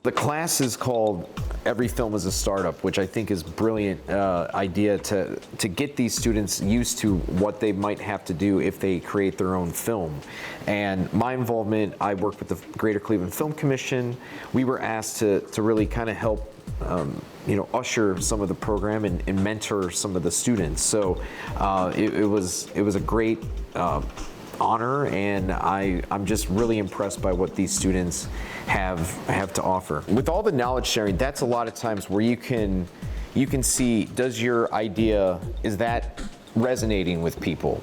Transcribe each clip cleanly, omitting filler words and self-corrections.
The class is called Every Film is a Startup, which I think is a brilliant idea to get these students used to what they might have to do if they create their own film. And my involvement, I worked with the Greater Cleveland Film Commission. We were asked to really kind of help usher some of the program and mentor some of the students. So it was a great honor, and I'm just really impressed by what these students have to offer. With all the knowledge sharing, that's a lot of times where you can see, does your idea, is that resonating with people?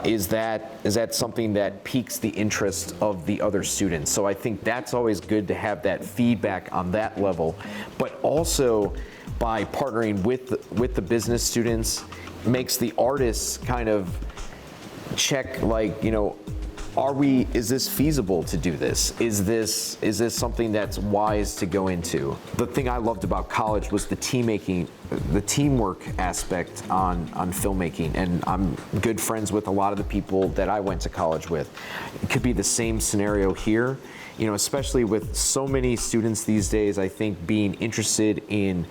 Is that something that piques the interest of the other students? So I think that's always good to have that feedback on that level, but also by partnering with the business students makes the artists kind of check, like, is this feasible to do this? Is this something that's wise to go into? The thing I loved about college was the teamwork aspect on filmmaking, and I'm good friends with a lot of the people that I went to college with. It could be the same scenario here, especially with so many students these days. I think being interested in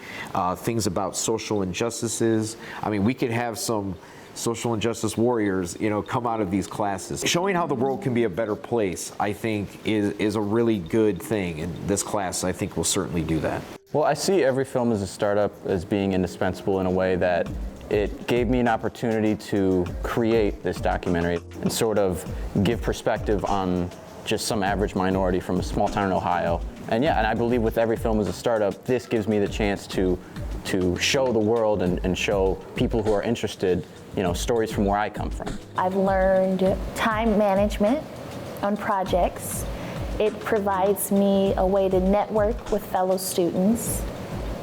things about social injustices. I mean, we could have some social injustice warriors, come out of these classes. Showing how the world can be a better place, I think, is a really good thing, and this class, I think, will certainly do that. Well, I see Every Film as a Startup as being indispensable in a way that it gave me an opportunity to create this documentary and sort of give perspective on just some average minority from a small town in Ohio. And I believe with Every Film as a Startup, this gives me the chance to show the world and show people who are interested stories from where I come from. I've learned time management on projects. It provides me a way to network with fellow students,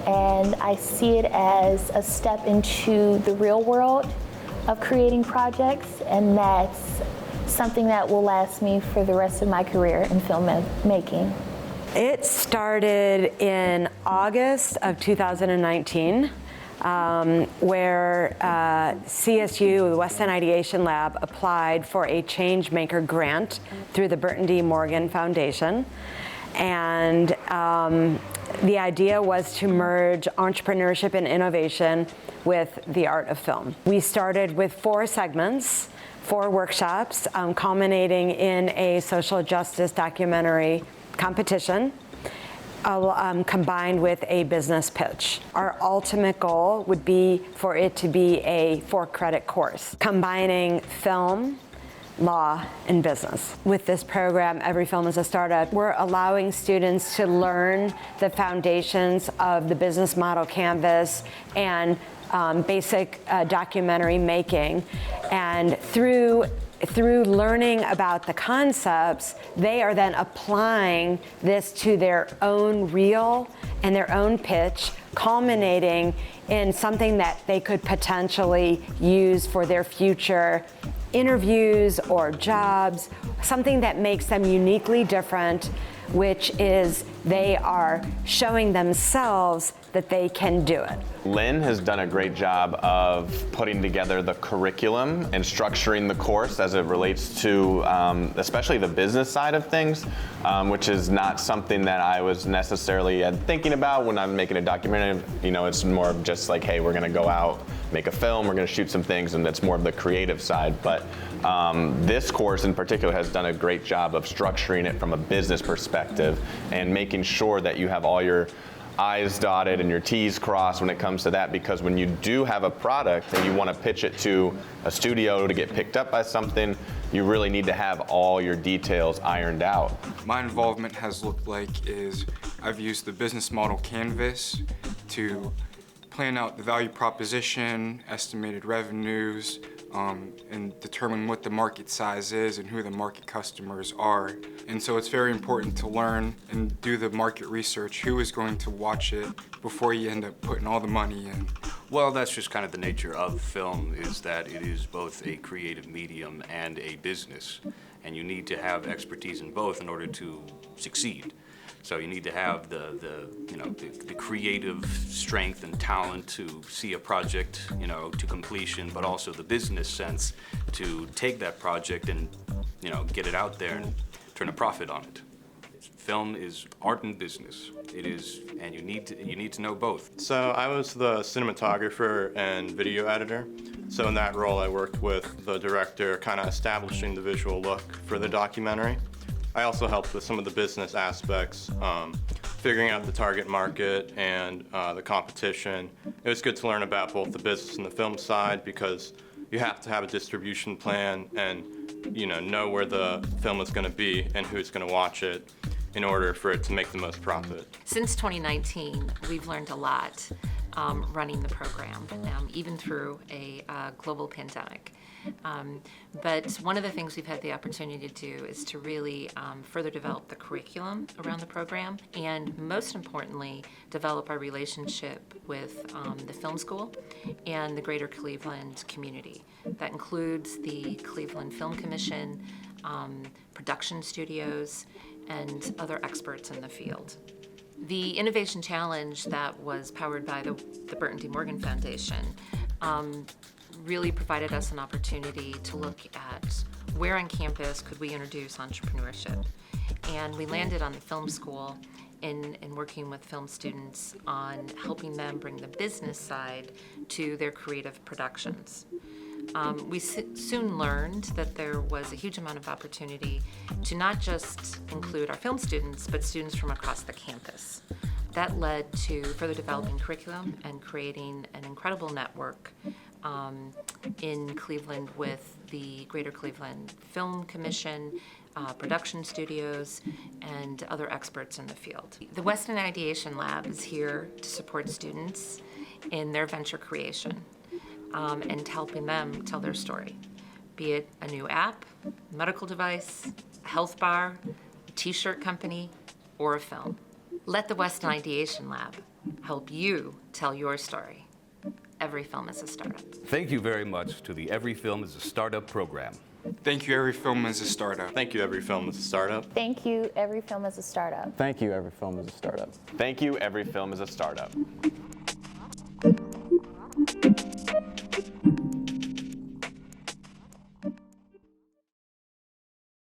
and I see it as a step into the real world of creating projects, and that's something that will last me for the rest of my career in filmmaking. It started in August of 2019. Where CSU, the Weston Ideation Lab, applied for a Changemaker grant through the Burton D Foundation. And the idea was to merge entrepreneurship and innovation with the art of film. We started with 4 segments, 4 workshops, culminating in a social justice documentary competition, combined with a business pitch. Our ultimate goal would be for it to be a 4-credit course, combining film, law, and business. With this program, Every Film is a Startup, we're allowing students to learn the foundations of the business model canvas and basic documentary making. And through learning about the concepts, they are then applying this to their own reel and their own pitch, culminating in something that they could potentially use for their future interviews or jobs, something that makes them uniquely different, which is they are showing themselves that they can do it. Lynn has done a great job of putting together the curriculum and structuring the course as it relates to especially the business side of things, which is not something that I was necessarily thinking about when I'm making a documentary. It's more of just like, hey, we're gonna go out, make a film, we're gonna shoot some things, and that's more of the creative side. But this course in particular has done a great job of structuring it from a business perspective and making sure that you have all your I's dotted and your T's crossed when it comes to that, because when you do have a product and you want to pitch it to a studio to get picked up by something, you really need to have all your details ironed out. My involvement has looked like is I've used the business model canvas to plan out the value proposition, estimated revenues, and determine what the market size is and who the market customers are. And so it's very important to learn and do the market research, who is going to watch it before you end up putting all the money in. Well, that's just kind of the nature of film, is that it is both a creative medium and a business. And you need to have expertise in both in order to succeed. So you need to have the creative strength and talent to see a project, to completion, but also the business sense to take that project and, get it out there and turn a profit on it. film is art and business. It is, and you need to know both. So I was the cinematographer and video editor. So in that role, I worked with the director, kind of establishing the visual look for the documentary. I also helped with some of the business aspects, figuring out the target market and the competition. It was good to learn about both the business and the film side because you have to have a distribution plan and know where the film is going to be and who's going to watch it in order for it to make the most profit. Since 2019, we've learned a lot running the program, even through a global pandemic. But one of the things we've had the opportunity to do is to really further develop the curriculum around the program, and most importantly, develop our relationship with the film school and the greater Cleveland community. That includes the Cleveland Film Commission, production studios, and other experts in the field. The Innovation Challenge that was powered by the Burton D Foundation really provided us an opportunity to look at where on campus could we introduce entrepreneurship. And we landed on the film school in working with film students on helping them bring the business side to their creative productions. We soon learned that there was a huge amount of opportunity to not just include our film students, but students from across the campus. That led to further developing curriculum and creating an incredible network in Cleveland with the Greater Cleveland Film Commission, production studios, and other experts in the field. The Weston Ideation Lab is here to support students in their venture creation and helping them tell their story, be it a new app, medical device, a health bar, a t-shirt company, or a film. Let the Weston Ideation Lab help you tell your story. Every film is a startup. Thank you very much to the Every Film is a Startup program. Thank you, Every Film is a Startup. Thank you, Every Film is a Startup. Thank you, Every Film is a Startup. Thank you, Every Film is a Startup. Thank you, Every Film is a Startup.